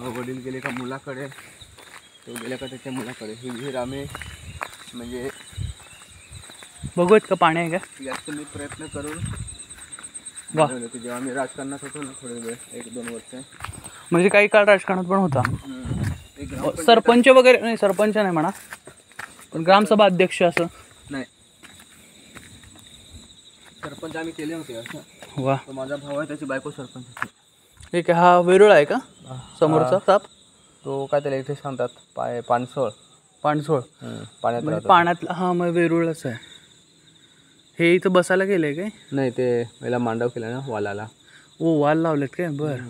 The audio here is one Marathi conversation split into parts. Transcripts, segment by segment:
वडील गेले का मुलाकडे, तो गेला का त्याच्या मुलाकडे. ही विहीर आम्ही म्हणजे बघूयात का पाणी आहे का. जास्त मी प्रयत्न करून वा, बनवलं की जेव्हा आम्ही राजकारणात होतो ना थोडे वेळ 1-2 वर्ष. म्हणजे काही काळ राजकारणात पण होता. एक ग्रामपंचायत सरपंच वगैरे नाही, सरपंच नाही म्हणा, पण ग्रामसभा अध्यक्ष असं. नाही, सरपंच आम्ही केले होते असं. वा, तो माझा भाऊ आहे, त्याची बायको सरपंच होती. ठीक आहे. हा वेरूळ आहे का समोरचा साप. तो काय त्याला इथे सांगतात पानसोळ. पाणसोळ पाण्यात म्हणजे राहतो. पाण्यातला. हा मग वेरूळच आहे. हे इथं बसायला गेलंय काय. नाही, ते याला मांडव केला ना वालाला. ओ, वाल लावलेत काय. बर.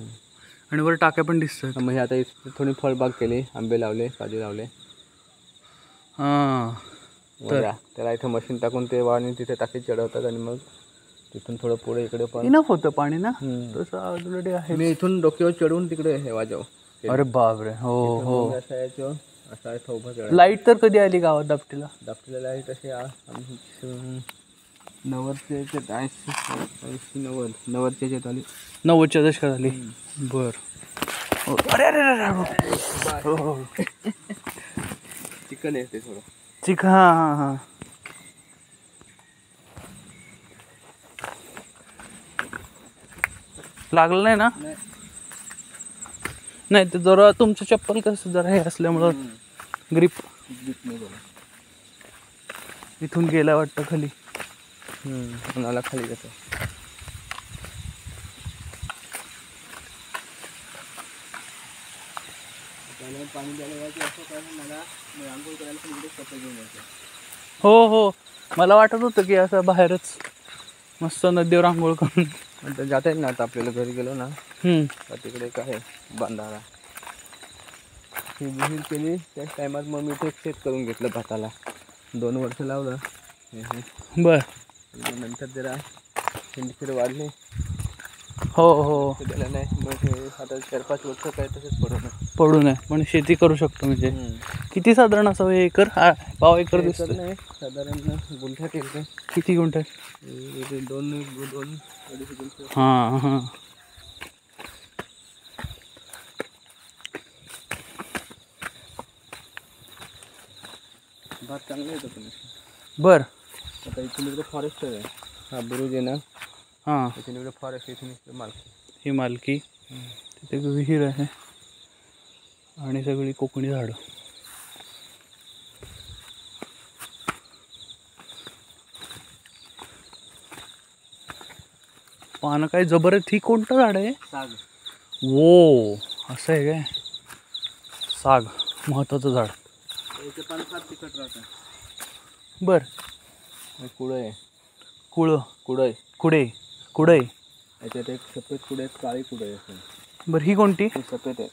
आणि वर टाक्या पण दिसतात. मग हे आता इथे थोडी फळबाग केली, आंबे लावले, काजू लावले. हां, तर त्याला इथे मशीन टाकून ते वाळणी तिथे टाकी चढवतात आणि मग तिथून थोडं पुढे इकडे पण इनफ होतं पाणी ना. तसं ऑलरेडी आहे. मी इथून डोक्यावर चढवून तिकडे हे वाजव. अरे बापरे. हो हो. असं यायचो, असा इथं उभा चढायचो. लाईट तर कधी आली गावात दापटीला. दाखवलेलं आहे तसे आम्ही 90च्या याच्यात 80-90च्या याच्यात आली. 90च्या दशकात आली. बर. अरे अरे अरे अरे. हो हो. चिकन आहे ते थोडं. चिक. हां हां हां. लागलं नाही ना. नाही, ते जरा तुमचं चप्पल कसं जरा हे असल्यामुळं ग्रिप नाही झालं. इथून गेला वाटतं खाली. उन्हाला खाली जातो. पाणी द्यायला यायचं असं काय मला आंघोळ करायला पण इकडे कपडे घेऊन यायचं. हो हो, मला वाटत होतं की असं बाहेरच मस्त नदीवर आंघोळ करून. नंतर जाता येईल ना. आता आपल्याला घरी गेलो ना तर तिकडे काय बांधारा ही विहीर केली. त्याच टायमात मग मी ते शेत करून घेतलं भाताला. 2 वर्ष लावलं. बर. नंतर जरा हिंडफिर वाढली. हो हो. गेलं नाही. मग हे आता 4-5 वर्ष काय तसंच पडू नये पण शेती करू शकतो. म्हणजे किती साधारण असावं हे एकर. पाव एकर दिसतं. नाही, साधारण गुंठ्यात येईल. किती गुंठे. 2-2 हां हां. भात चांगला येतो पण. बर. आता इथून इकडे फॉरेस्ट आहे. हा बुरुज आहे ना. हां, इथून इकडे फॉरेस्ट, इथून इकडे मालकी. ही मालकी. तिथे विहीर आहे आणि सगळी कोकणी झाडं. पानं काय जबर आहेत. ही कोणतं झाड आहे. साग. वो, असं आहे काय. साग महत्वाचं झाड. याचे पान फार तिखट राहतात. बर. कुळं आहे. कुडय. कुडय. याच्यात एक सफेद कुडं, एक काळी कुडं आहे असं. बरं, ही कोणती. सफेद आहे.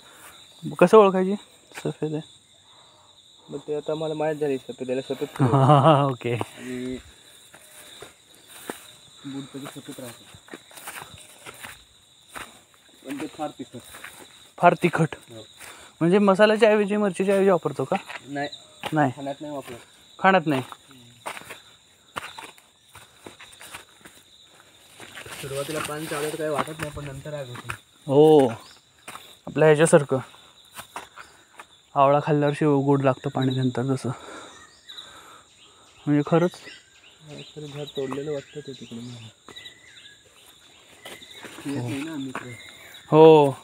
कसं ओळखायची. सफेद आहे. मग ते आता मला माहीत झाली सफेद याला सफेद. ओके. आणि बूट त्याची सफेद राहते पण ते फार तिखट. म्हणजे मसाल्याच्या ऐवजी मिरचीच्या ऐवजी वापरतो का. नाही, खाण्यात नाही वापरत. खाण्यात नाही. सुरुवातीला पान चावलं तर काही वाटत नाही पण नंतर आहे होतं. हो, आपल्या ह्याच्यासारखं आवळा खाल्ल्यावर शिव गोड लागतं पाणी नंतर तसं. म्हणजे खरंच घर तोडलेलं वाटतं ते तिकडे. हो.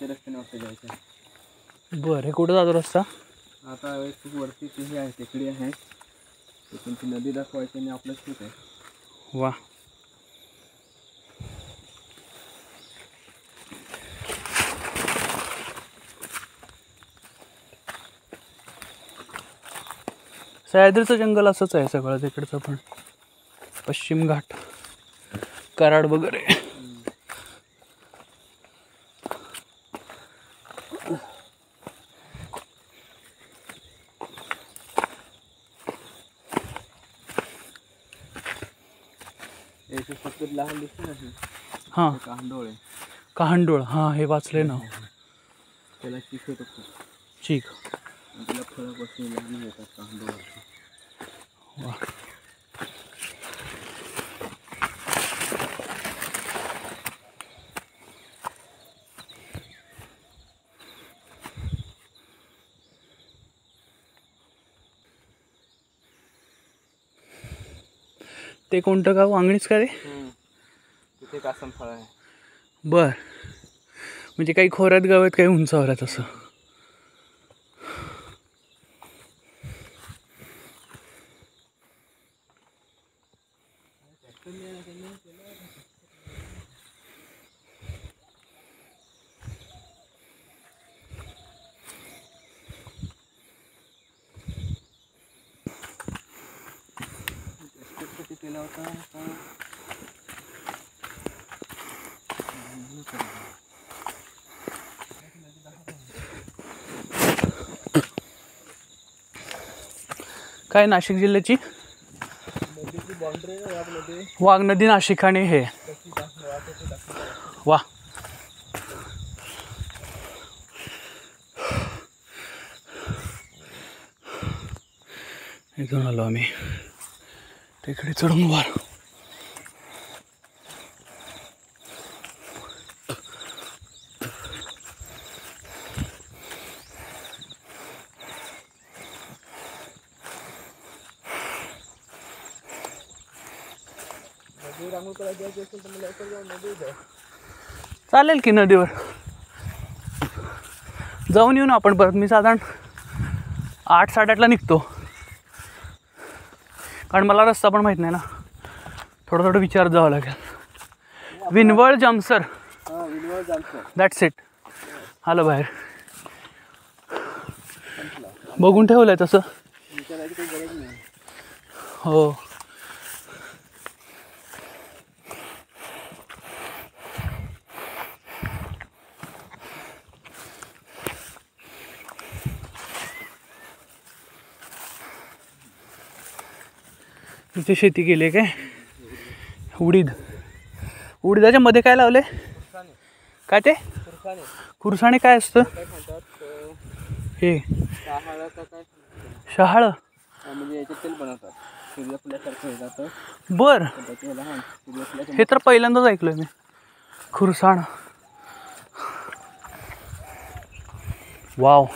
रस्त्याने वाटतं जायचं. बरं, हे कुठं जातो रस्ता. आता खूप वरती ती आहे, टेकडी आहे. तिथून ती नदी दाखवायची आणि आपलं शेत आहे. वा. सह्याद्रीचं जंगल असंच आहे सगळं तिकडचं पण. पश्चिम घाट, कराड वगैरे. फक्त लहान दिसते ना. हां, कांडोळ आहे. कहांडोळ. हां, हे वाचले ना. त्याला चीक होतो. चीक. त्याला फळं बसून लहान येतात कांडोळ. वा. ते कोणतं गाव? वांगणीच का रे? तिथे कासम फळ आहे. बर, म्हणजे काही खोऱ्यात गाव आहेत, काही उंचावर आहेत असं. केला होता काय नाशिक जिल्ह्याची नदीची बाउंड्री आहे यामध्ये. वाघ नदी नाशिक आणि हे वा. इथून आलो आम्ही तिकडे चढून वर. रांगोळ करायची असेल तर मला लवकर जाऊन नदी जाऊ. चालेल की नदीवर जाऊन येऊ ना आपण परत. मी साधारण 8-8:30ला निघतो, कारण मला रस्ता पण माहीत नाही ना. थोडं विचारत जावं लागेल. Vinwal Jamsar, that's it. आलं बाहेर. बघून ठेवलंय तसं. हो. इथे शेती केली आहे काय? उडीदाच्या मध्ये काय लावले? काय ते खुरसाणे? काय असतं हे? शहाळ. म्हणजे याचे तेल बनवतात, सूर्यफुलासारखं जातं. बर, हे तर पहिल्यांदाच ऐकलं मी. खुरसाण. वाव.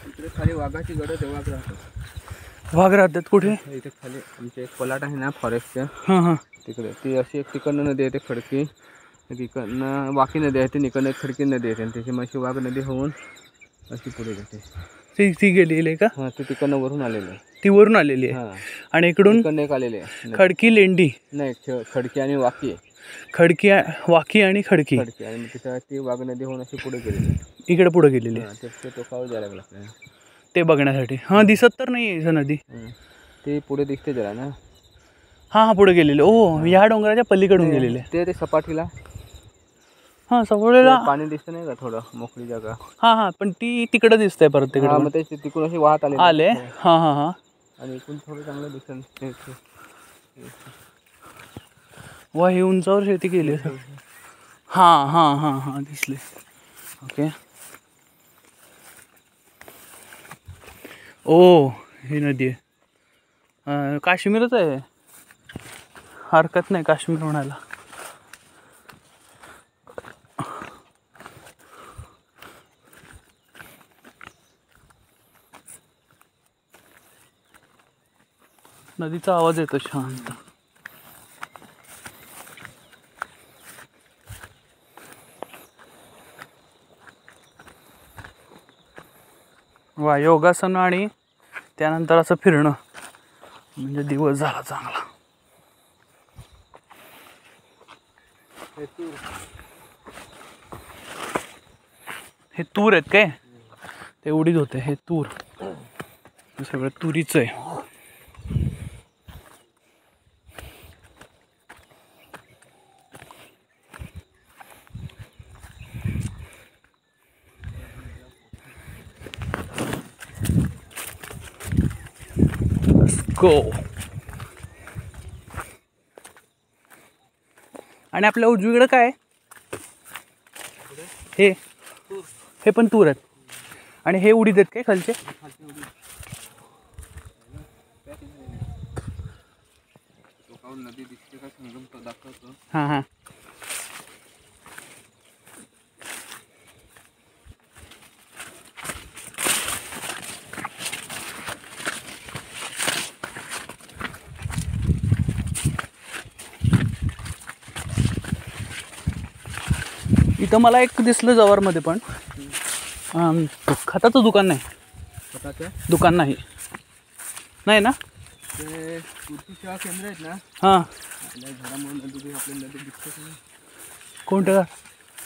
इकडे खाली वाघाची गडद वाघ राहतात. वाघ राहतात कुठे? इथे खाली आमचे एक पलाट आहे ना फॉरेस्टचं. हां हां. तिकडे ती अशी एक तिकडनं नदी येते खडकी, तिकडनं वाकी नदी आहे, ती इकडनं खडकी नदी येते आणि त्याची मशी वाघ नदी होऊन अशी पुढे जाते. ती गेलेली आहे का? हां, ती तिकडनं वरून आलेली आहे. ती वरून आलेली आहे. हां, आणि इकडून इकडनं एक आलेली आहे. खडकी लेंडी नाही, खडकी आणि वाकी आहे. खडकी, वाकी आणि खडकी. खडकी आणि तिथं ती वाघ नदी होऊन अशी पुढे गेलेली. इकडे पुढे गेलेली आहे. ते टोकावर जायला लागलं आपल्याला ते बघण्यासाठी. हां, दिसत तर नाही आहे नदी. ते पुढे दिसते जरा ना. हां पुढे गेलेले. ओ, ह्या डोंगराच्या पलीकडून गेलेले. ते सपाटीला. हां, सवळेला पाणी दिसतं नाही का, थोडं मोकळी जागा. हां, पण ती तिकडे दिसतंय परत तिकडे. मग ते तिकडून अशी वाहत आले. हां. आणि इकडून थोडं चांगलं दिसतं. वा, हे उंचावर शेती केली. हां दिसले. ओके. ओ, ही नदी आहे. काश्मीरच आहे. हरकत नाही काश्मीर म्हणायला. नदीचा आवाज येतो शांत. वा, योगासन आणि त्यानंतर असं फिरणं म्हणजे दिवस झाला चांगला. हे तूर आहेत काय? ते उडीद होते. हे तूर. हे सगळं तुरीच आहे. गो. आणि आपल्या उजवीकडे काय? हे पण तूर आहेत. आणि हे उडीद आहेत काय खालचे? नदी दिसते का संगम तो दाखवतो. हां हां. इथं मला एक दिसलं जव्हारमध्ये पण खताचं दुकान नाही. स्वतःचं दुकान नाही ना. ते कृषी सेवा केंद्र आहेत ना. हां. आपल्या घरामुळे नदी आपल्या नदी दिसते का? कोणतं?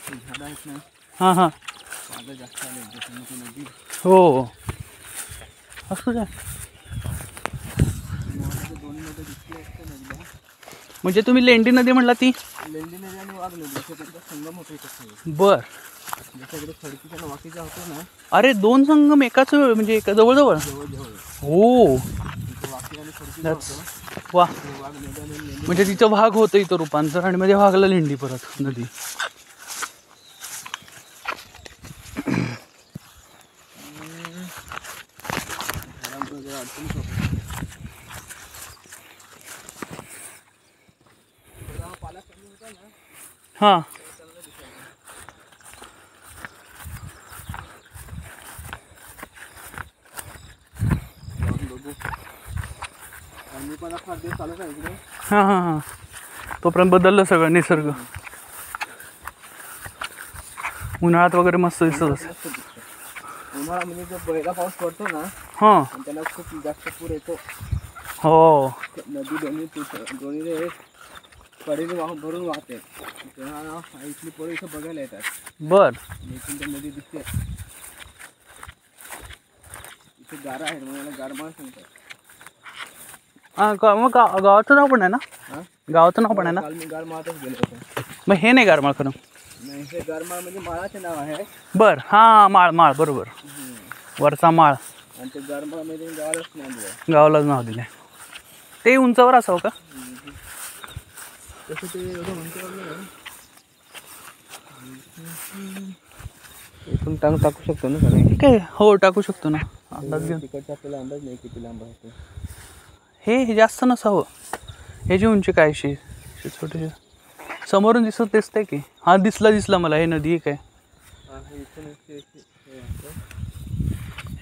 झाडं आहेत ना. हां हां. पालं जास्त आले त्याच्यामुळे नदी. हो असं काय. दोन्ही नद्या दिसली असते नदीला. म्हणजे तुम्ही लेंडी नदी म्हणला ती? लेंडी नदी आणि वाघ नदी असं त्यांचा संगम होतो इथे. बर. जसं खडकीच्या आणि वाकीचा होतो ना. अरे दोन संगम एकाच म्हणजे एका जवळजवळ. जवळ हो. वाकी आणि खडकी होतो. वा. वाघ नदी आणि लेंडी. म्हणजे तिचं भाग होतं इथं रूपांतर आणि मध्ये भागला लेंडी परत नदी. हां. हां हां हां. तोपर्यंत बदललं सगळं निसर्ग. उन्हाळ्यात वगैरे मस्त दिसत असं. उन्हाळा म्हणजे जो पहिला पाऊस पडतो ना. हां. आणि त्याला खूप जास्त पूर येतो. हो. नदी दोन्ही कडेने भरून वाहते. तेव्हा इथली पोरं इथं बघायला येतात. बर. इथून तर नदी दिसते. इथे गारा आहेत मला गारमाळ सांगतात. मग गावाचं नाव पण आहे ना. गावाचं नाव पण आहे ना. काल मी गारमाळातच गेलो होतो. मग हे नाही गारमाळ खरं. नाही हे गारमाळ म्हणजे माळाचे नाव आहे. बर. हां माळ माळ बरोबर. वरचा माळ. आणि ते गारमाळ म्हणजे गावालाच नाव दिलं. गावालाच नाव दिलं. ते उंचावर असावं का? तसं ते एवढं म्हणतो इथून टाकू शकतो ना सगळे. ठीक आहे. हो टाकू शकतो ना. अंदाज घेऊन. तिकडचा आपल्याला अंदाज नाही किती लांब आहे. हे जास्त नसावं. ह्याची उंची काय अशी छोटे समोरून दिसते की. हा दिसला मला. हे नदी काय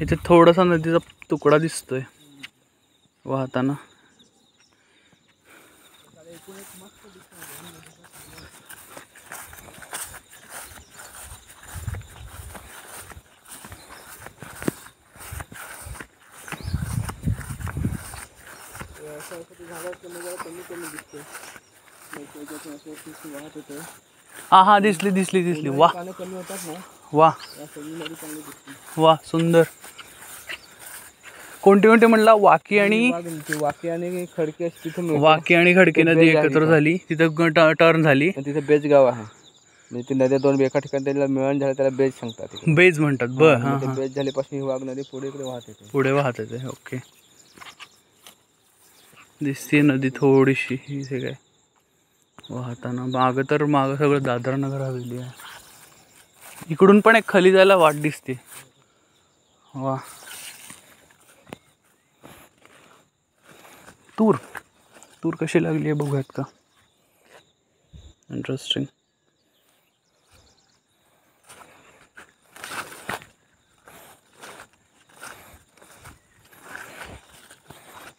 इथे थोडासा नदीचा तुकडा दिसतोय वाहताना. हा हा दिसली. वा वा वा सुंदर. कोणते म्हणला? वाकी आणि खडकी. तिथून वाकी आणि खडकी नदी एकत्र झाली. तिथं टर्न झाली. तिथे बेज गाव आहे. म्हणजे ती नद्या दोन एका ठिकाणी त्याला मिळून झालं त्याला बेज सांगतात. बेज म्हणतात. बर. हां हां. बेज झाल्यापासून ही वाघ नदी पुढे वाहत येते. ओके. दिसते नदी थोडीशी. इथे काय वाहताना मागं सगळं दादरा नगर हवेली आहे. इकडून पण एक खाली जायला वाट दिसते. वा. तूर कशी लागली आहे बघूयात का. इंटरेस्टिंग.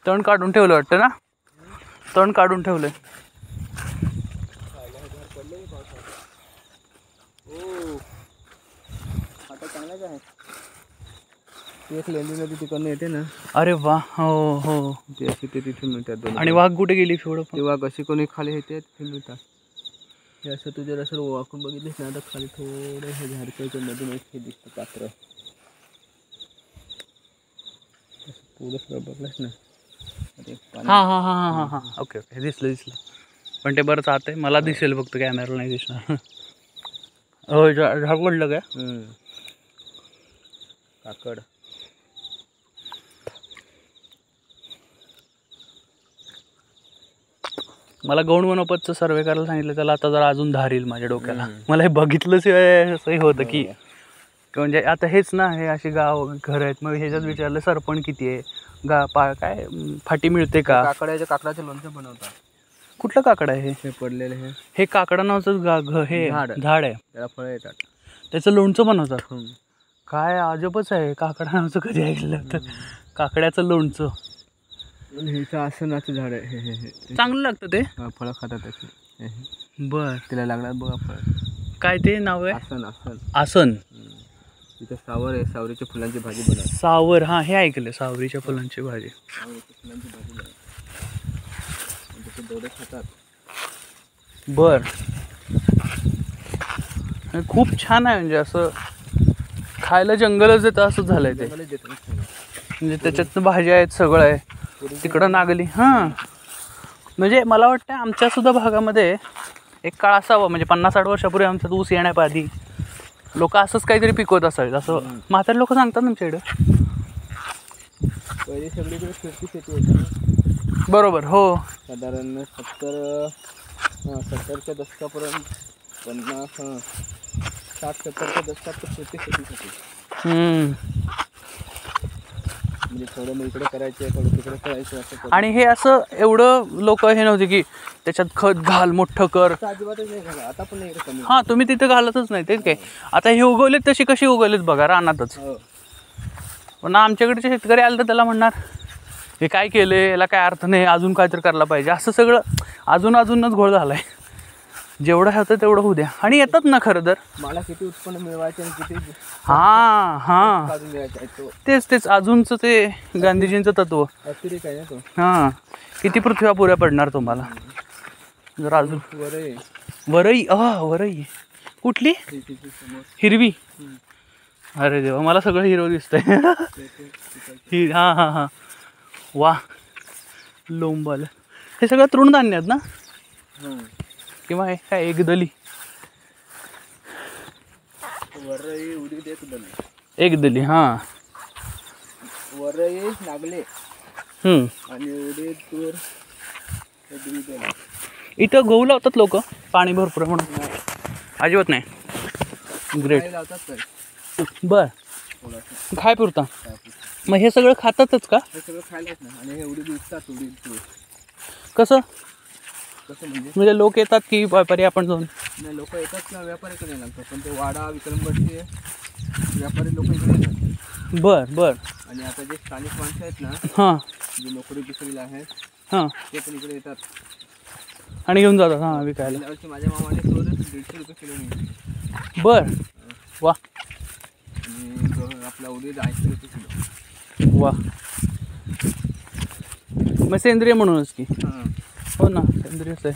तण काढून ठेवलं वाटतं ना. तण काढून ठेवलंय. एक लेंडी नदी तिकडनं येते ना. अरे वा. हो हो. ते अशी ते तिथे मिळतात. आणि वाघ कुठे गेली? ते वाघ अशी कोणी खाली येते तिथे मिळतात. हे असं तू जर असं वाकून बघितलीस ना तर खाली थोडं हे झाडच्या नदीन हे दिसतं पात्र. पुढं सगळं बघलास ना. हा. ओके. दिसलं. पण ते बरंच आत आहे. मला दिसेल फक्त कॅमेराला नाही दिसणार. हो झाकवडलं काय. काकड. मला गौण वनोपतचं सर्वे करायला सांगितलं. त्याला आता जरा अजून धार येईल माझ्या डोक्याला. मला हे बघितलंच असंही होतं की म्हणजे आता हेच ना. हे अशी गाव घर आहेत. मग ह्याच्यात विचारलं सरपण किती आहे. काय फाटी मिळते का. काकड्याच्या लोणचं बनवतात. कुठलं काकड आहे हे पडलेले हे हे काकडा नावाचं हे झाड आहे. त्याला फळं येतात. त्याचं लोणचं बनवतात. काय अजबच आहे, काकडा नावाचं कधी ऐकलं तर. काकड्याचं लोणचं. हेचं आसनाचं झाड आहे. हे चांगलं लागतं ते. फळं खातात त्याची. बर. तिला लागणार बघा फळ. काय ते नाव आहे? आसन. आसन. आसन. तिथं सावर आहे. सावरीच्या फुलांची भाजी बनवतात. सावर, हा हे ऐकलं, सावरीच्या फुलांची भाजी. सावरीच्या फुलांची भाजी बनवतात. दोडे खातात. बर. खूप छान आहे, म्हणजे असं खायला जंगलच येतं असं झालंय ते. म्हणजे त्याच्यात भाज्या आहेत, सगळं आहे. तिकडं नागली. हां, म्हणजे मला वाटतं आमच्या सुद्धा भागामध्ये एक काळ असावा, म्हणजे 50-60 वर्षापूर्वी आमच्यात ऊस येण्याआधी लोक असंच काहीतरी पिकवत असावेत असं म्हातारे लोक सांगतात आमच्या इकडं. पहिले सगळीकडे फिरती शेती होती. बरोबर. हो, साधारण 70च्या दशकापर्यंत 60-70च्या दशकात तर फिरती शेती होती. म्हणजे थोडं मग इकडे करायचे, थोडं तिकडे करायचं असं. आणि हे असं एवढं लोक हे नव्हते की त्याच्यात खत घाल, मोठं कर. अजिबातच नाही झालं. आता पण नाही कमी. हां, तुम्ही तिथं घालतच नाही ते काय. आता हे उगवलेत तशी कशी उगवलेत बघा, रानातच. पण आमच्याकडचे शेतकरी आले तर त्याला म्हणणार हे काय केलं, याला काय अर्थ नाही, अजून काहीतरी करायला पाहिजे. असं सगळं अजूनच घोळ झालाय. जेवढं होतं तेवढं होऊ द्या. आणि येतात ना खरं तर. मला किती उत्पन्न मिळवायचं आणि किती हां तेच अजूनचं ते गांधीजींचं तत्व. अतिरेक आहे ना तो. हां, किती पृथ्व्या पुऱ्या पडणार तुम्हाला जर अजून. वरई. वरई कुठली? हिरवी. अरे देवा, मला सगळं हिरवं दिसतंय. हां. वा, लोंबाल. हे सगळं तृणधान्य आहेत ना, किंवा हे काय एकदली? वरई, उडीद, एकदली. हां, वरई, नागले आणि उडीद, तूर. इथं गहू लावतात लोक, पाणी भरपूर म्हणून. अजिबात नाही. ग्रेट. बर. खाय पुरता. मग हे सगळं खातातच का? हे सगळं खायलाच नाही. आणि हे उडीद विकतात. उडीद, तूर. कसं म्हणजे लोक येतात की व्यापारी आपण जाऊन? नाही, लोक येतात ना, व्यापारीकडे लागतात. पण ते वाडा विक्रमगडचे व्यापारी लोक इकडे येतात. बर. आणि आता जे स्थानिक माणसं आहेत ना, हां, जे नोकरी बिकरीला आहेत, हां, ते पण इकडे येतात आणि घेऊन जातात. हां, विकायला. माझ्या मामाने 150 रुपये किलो नाही. बर. वा. आणि आपला उडीद 80 रुपये किलो. वा. मग सेंद्रिय म्हणूनच की. हो ना, सेंद्रियच आहे.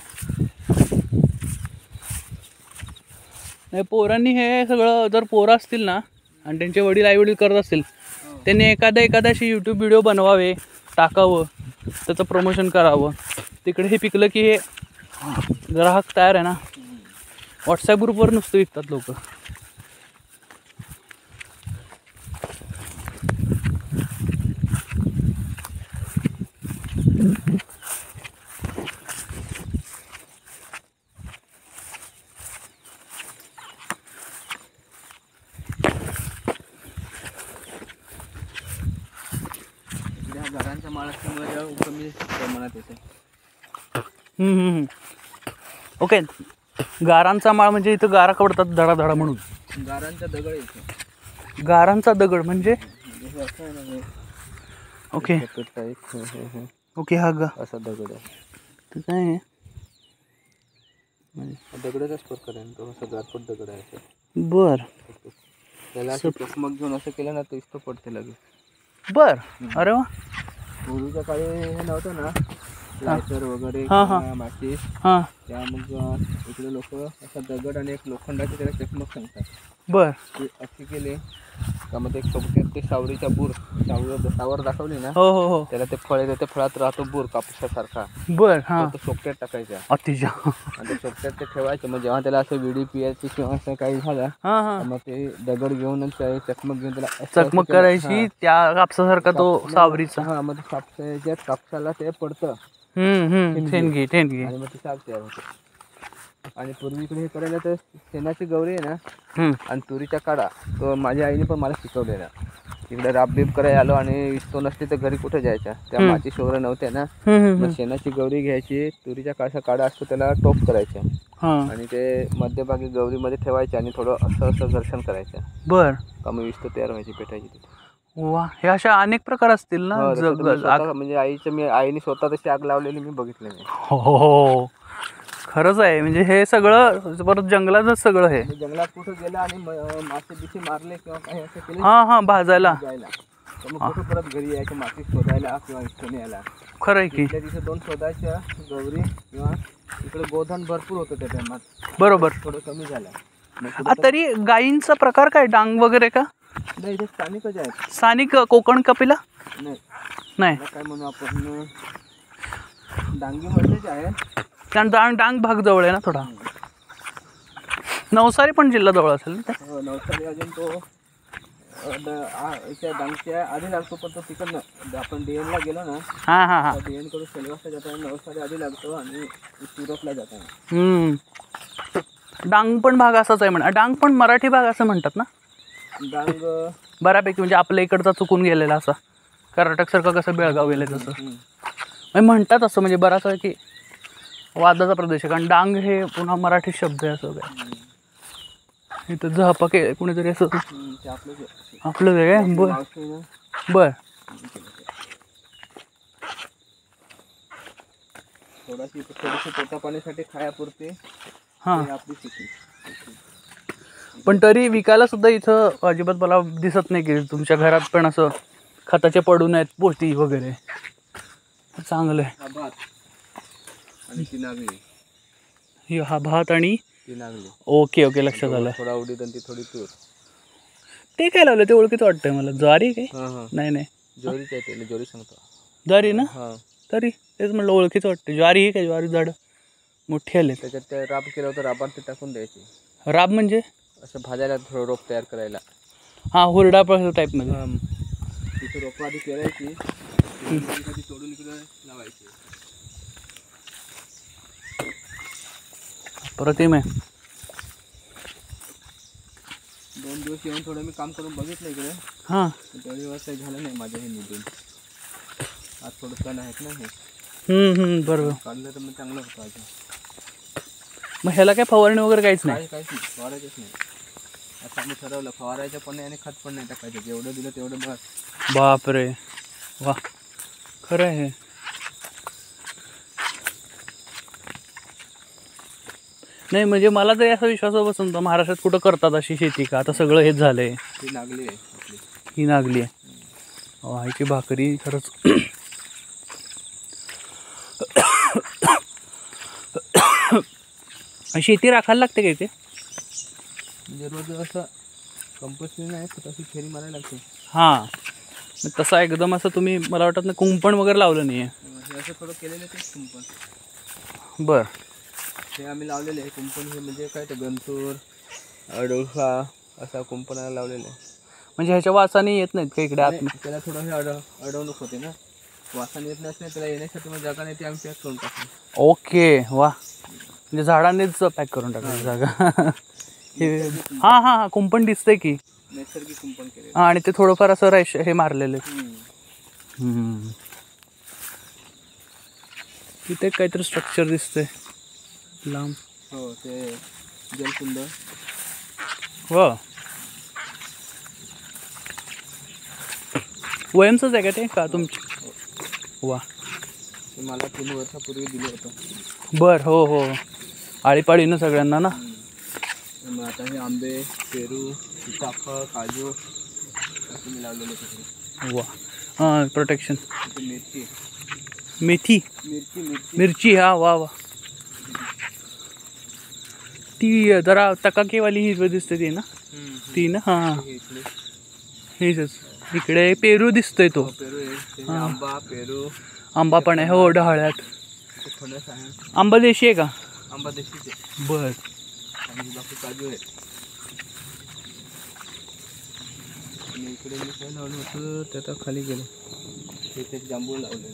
नाही, पोरांनी हे सगळं, जर पोरं असतील ना आणि त्यांचे वडील आईवडील करत असतील, त्यांनी एखाद्याशी यूट्यूब व्हिडिओ बनवावे, टाकावं, त्याचं प्रमोशन करावं. तिकडे हे पिकलं की हे ग्राहक तयार आहे ना. व्हॉट्सॲप ग्रुपवर नुसतं विकतात लोक. घरांचा माल असल्यामुळे कमी प्रमाणात येते. ओके. गारांचा माळ म्हणजे इथं गारा कवडतात धडाधडा म्हणून. गारांचा दगड येतो. गारांचा दगड म्हणजे ओके. ओके. हा गा असा दगड आहे. तर काय आहे, दगडाचाच प्रकार आहे तो. असा गारपट दगड आहे. बर. त्याला असं चकमक घेऊन असं केलं ना तर इथं पडते लगेच. बर. अरे वा. पूर्वीच्या काळी हे नव्हतं ना, लायटर वगैरे, माचीस. हां, त्या मग इकडे लोक असा दगड आणि एक लोखंडाची त्याला चकमक सांगतात. बर. ते अशी केले का मग ते सोबत ते सावरीचा बूर, सावर दाखवली ना, हो, त्याला ते फळ येतं. ते फळात राहतो बूर कापूसासारखा. बर. हां, तो सोबत्यात टाकायचा अतिशय. आणि ते सोबत्यात ते ठेवायचं. मग जेव्हा त्याला असं विडी पियायची किंवा असं काही झालं, हां, मग ते दगड घेऊन चकमक घेऊन त्याला चकमक करायची. त्या कापसासारखा तो सावरीचा. हां, मग कापसाला ते पडतं. ठेणगी. आणि मग ती साग तयार होते. आणि पूर्वी इकडे हे करायला तर शेणाची गौरी आहे ना हम्म. आणि तुरीचा काढा तो माझ्या आईने पण मला शिकवलेला. इकडे राबबीब करायला आलो आणि तो नसते तर घरी कुठे जायचा, त्या माती शोर नव्हत्या ना. मग शेणाची गौरी घ्यायची, तुरीच्या काळाचा काढा असतो त्याला टोप करायचा आणि ते मध्यभागी गौरीमध्ये ठेवायचे आणि थोडं असं असं घर्षण करायचं. बर. कमी विस्त तयार व्हायची पेटायची तिथे. वा, हे अशा अनेक प्रकार असतील ना. म्हणजे आईने स्वतः तशी आग लावलेली मी बघितले नाही. हो, खरंच आहे. म्हणजे हे सगळं परत जंगलातच सगळं हे. जंगलात कुठं गेलं आणि मासे बिसे मारले किंवा काही असं केलं हा भाजायला तर मग कुठं परत घरी यायचं माती शोधायला किंवा इकडे यायला. खरं आहे की. तिथे 2 शोधायच्या गौरी किंवा इकडे गोधन भरपूर होतं त्या टायमात. बरोबर. थोडं कमी झालं. तरी गायींचा प्रकार काय, डांग वगैरे का? नाही, इथे स्थानिकच आहेत. स्थानिक कोकण कपिला नाही काय म्हणू आपण, डांगी मध्येच आहे. कारण डांग भाग जवळ आहे ना थोडा. नवसारी पण जिल्हा जवळ असेल ना. नवसारी अजून तो इथे डांगच्या आधी लागतो, पण तो तिकडनं आपण DN ला गेलो ना. हा DN कडून सेलवासला जाताना नवसारी आधी लागतो आणि सुरतला जाताना. डांग पण भाग असाच आहे म्हणा. डांग पण मराठी भाग असं म्हणतात ना. डांग बऱ्यापैकी म्हणजे आपल्या इकडचा चुकून गेलेला असा. कर्नाटक सारखं कसं बेळगाव गेलं तसं म्हणतात असं. म्हणजे बराच आहे की वादाचा प्रदेश आहे, कारण डांग हे पुन्हा मराठी शब्द आहे असं काय. इथं झहापा के कुणीतरी असं आपलं काय. बर थोडीशी पोटा पाण्यासाठी खायापुरते आपली शेती. पण तरी विकायला सुद्धा इथं अजिबात मला दिसत नाही की तुमच्या घरात पण असं खताचे पडून आहेत पोती वगैरे. चांगलं आहे. हा भात आणि ओके लक्षात आलं. थोडा उडीद आणि थोडी तूर. ते काय लावलं ते ओळखीचं वाटतंय मला. ज्वारी काय? नाही ज्वारीच आहे ते. ज्वारी सांगतो. ज्वारी ना. तरी तेच म्हटलं ओळखीचं वाटतं. ज्वारी ही काय, ज्वारी झाड मोठी आले. त्याच्यात ते राब केलं होतं, राबात ते टाकून द्यायचे. राब म्हणजे असं भाजायला थोडं रोप तयार करायला. हुरडा टाईप मध्ये. तिथे रोप आधी पेरायची, तोडून इकडे लावायची. प्रतिम आहे. 2 दिवस येऊन थोडं मी काम करून बघितलं इकडे. तेवढी दिवस काही झालं नाही माझ्या हे निघून. आज थोडं कण आहेत ना हे. बरोबर. काढलं तर मग चांगलं होतं आज. मग ह्याला काय फवारणी वगैरे काहीच नाही? काहीच नाही, फवारायचंच नाही. आता आम्ही ठरवलं फवारायचं पण नाही आणि खत पण नाही टाकायचं. जेवढं दिलं तेवढं बस. बापरे, वा, खरं आहे. नाही म्हणजे मला तरी असा विश्वास बसत नव्हता महाराष्ट्रात कुठं करतात अशी शेती का. आता सगळं हेच झालंय. ही नागली आहे आपली. ही नागली आहे. ह्याची भाकरी खरंच. शेती राखायला लागते का इथे? म्हणजे रोज असं कंपल्सरी नाही, तशी फेरी मारायला लागते. तसा एकदम असं तुम्ही मला वाटत ना कुंपण वगैरे लावलं नाही आहे. असं थोडं केलेलं ते कुंपण. बरं. हे आम्ही लावलेले आहे कुंपण. हे म्हणजे काय ते गंतूर अडोळसा असा कुंपणाला लावलेलं आहे. म्हणजे ह्याच्या वासाने येत नाहीत का इकडे आत? त्याला थोडं हे अडवणूक होते ना. वासाने येत नाही, त्याला येण्यासाठी मग जागा नाही, ते आम्ही पॅक करून टाकतो. ओके, वा. म्हणजे झाडांनीच पॅक करून टाकायची जागा. हा कुंपण दिसतंय की. नैसर्गिक कुंपण केले. आणि ते थोडंफार असं हे मारलेलं. तिथे काहीतरी स्ट्रक्चर दिसतंय लांब. हो, ते जलकुंड. वा, वयमचंच आहे का ते का तुमची? वा, ते मला 3 वर्षापूर्वी दिलं होतं. बर. हो आळीपाळीनं सगळ्यांना ना. मग आता हे आंबे, पेरू, सीताफळ, काजू असं मी लावलेले तिकडे. वा, प्रोटेक्शन. मिरची. मिरची. वा. ती जरा तकाकेवाली हिरवी दिसते ती ना. ती ना. हेच इकडे पेरू दिसतोय तो. आंबा, पेरू. आंबा पण आहे. हो, ढाळ्यात. आंबा देशी आहे का? आंबा देशीच आहे. बर. आणि बाकी काजू आहे. आणि इकडे मी काय लावलं होतं ते आता खाली गेलं. तिथे जांभूळ लावले.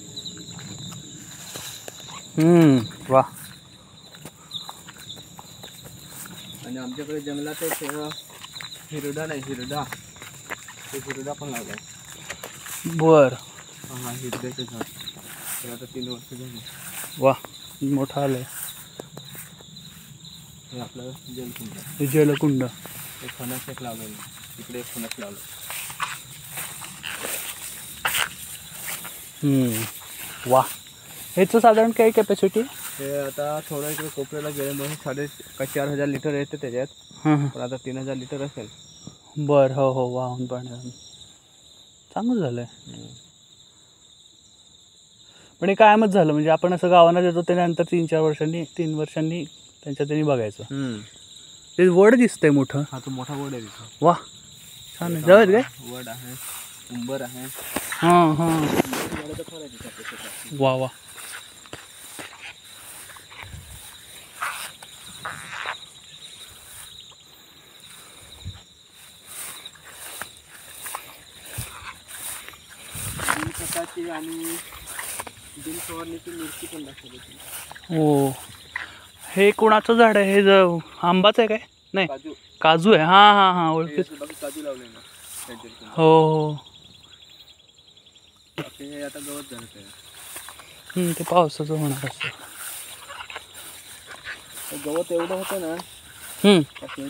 वा, आणि आमच्याकडे जंगलात एक हिरडा नाही, हिरडा, ते हिरडा पण लावलाय. बर. हा हिरड्याचं झाड, त्याला आता 3 वर्ष झाली. वा, मोठा आलंय. हे आपलं जलकुंड, हे जलकुंड. हे फणस एक लावलेलं, इकडे एक फणस लावलं. वा, ह्याचं साधारण काय कॅपॅसिटी? हे आता थोडं इकडे कोपऱ्याला गेल्यामुळे 4,500 लिटर येते त्याच्यात, हां. पण आता 3,000 लिटर असेल. बरं. हो हो, वाहून पाणी चांगलं झालंय. पण हे कायमच झालं म्हणजे आपण असं गावाला देतो त्यानंतर 3 वर्षांनी त्यांच्या त्यांनी बघायचं. ते वड दिसतंय मोठं. हा तो मोठा वड आहे तिथं. वा, छान आहे. जवळ काय वड आहे, उंबर आहे. हां हां. वा वा. खताची आणि बिन फवारणीची मिरची पण दाखवली. हो, हे कोणाचं झाड आहे? हे आंबाच आहे काय? नाही, काजू, काजू आहे. हां हां हां, ओळखीच. काजू लावले ना. हो हो. हे आता गवत झालं ते. ते पावसाचं होणार असतं. गवत एवढं होतं ना,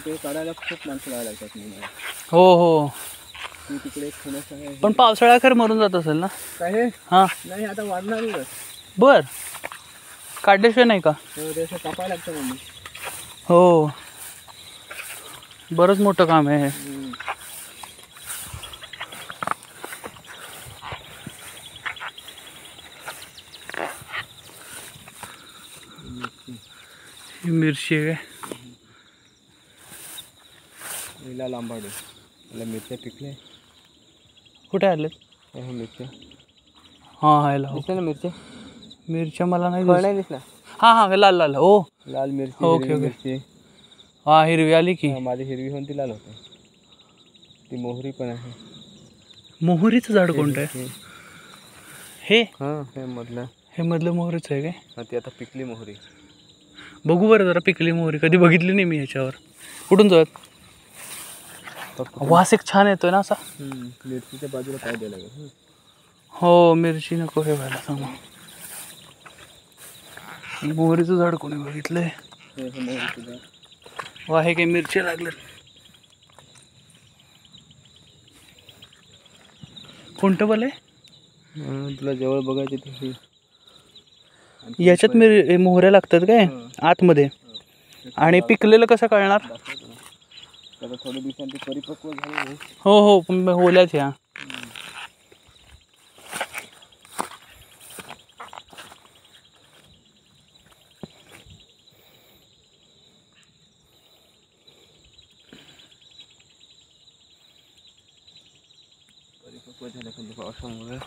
ते काढायला खूप माणसं लावायला लागतात मला. हो हो. ती तिकडे एक फणस आहे. पण पावसाळ्या खरं मरून जात असेल ना? काय हे? हां. नाही, आता वाढणारच. बर, काढल्याशिवाय नाही का? त्याचं कापायला लागतं मम्मी. हो, बरंच मोठं काम आहे हे. ही मिरची आहे. हिला लांबाडे, मला मिरच्या पिकले. कुठे आले? मिरच्या. हां हाय लाव. दिसल्या ना मिरच्या? मिरच्या मला नाही फळ नाही दिसला. हां हां, लाल लाल. ओ, लाल मिरची. ओके हिरवी ओके. मिरची. हां, हिरवी आली की. माझी हिरवी होऊन ती लाल होते. ती मोहरी पण आहे. मोहरीचं झाड कोणतं आहे? हे? हां, हे मधलं. हे मधलं मोहरीचं आहे काय? हां, ती आता पिकली मोहरी. बघू बरं जरा पिकली मोहरी. कधी बघितली नाही मी ह्याच्यावर. कुठून जाऊयात? वास एक छान येतोय ना असा. मिरचीच्या बाजूला काय द्यायला लागेल? हो, मिरची नको हे व्हायला सांगा. मोहरीचं झाड कोणी बघितलंय? वा, हे काही मिरची लागले. कोणतं बल आहे? तुला जवळ बघायची तशी. याच्यात मोहऱ्या लागतात काय आतमध्ये? आणि पिकलेलं कसं कळणार? आता थोड्या दिवसांनी परिपक्व झाले. हो हो, पण होल्याच ह्या. परिपक्व झाल्या म्हणजे पावसामुळे.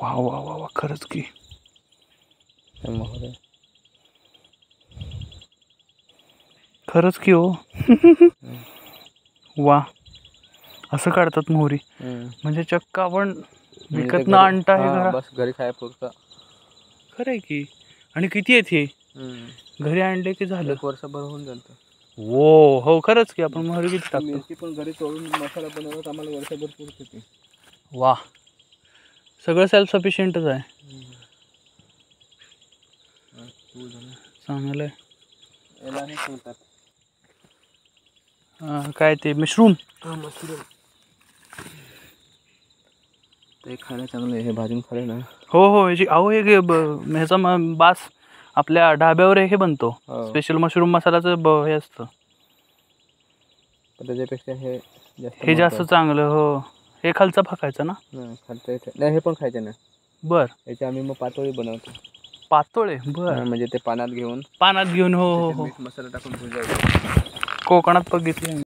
वा वा वा वा, खरंच की. मोहरे खरंच की हो. वा, असं काढतात मोहरी म्हणजे चक्क आपण विकत न आणता हे घरा बस घरी खायपुरता. खरंय की. आणि किती आहेत हे? घरी आणले की झालं. 1 वर्षभर होऊन जातं. हो, खरंच की. आपण मोहरी किती टाकतो? मिरची पण घरी तोडून मसाला बनवत आम्हाला वर्षभर पुरत होती. वा, सगळं सेल्फ सफिशियंटच आहे. चांगलं आहे. याला हे म्हणतात काय ते मशरूम? मशरूम. ते खायला चांगलं आहे. हे भाजून खाल्लं ना. हो हो, अहो हे ह्याचा बास आपल्या ढाब्यावर हे बनतो. स्पेशल मशरूम मसाल्याचं हे असतं. त्याच्यापेक्षा हे जास्त चांगलं. हो, हे खालचा फाकायचा ना? खालचं नाही, हे पण खायचं ना. बर, याची आम्ही मग पातोळी बनवतो. पातोळे? बर, म्हणजे ते पानात घेऊन. हो हो, मसाला टाकून भुजायचं. कोकणात बघितले.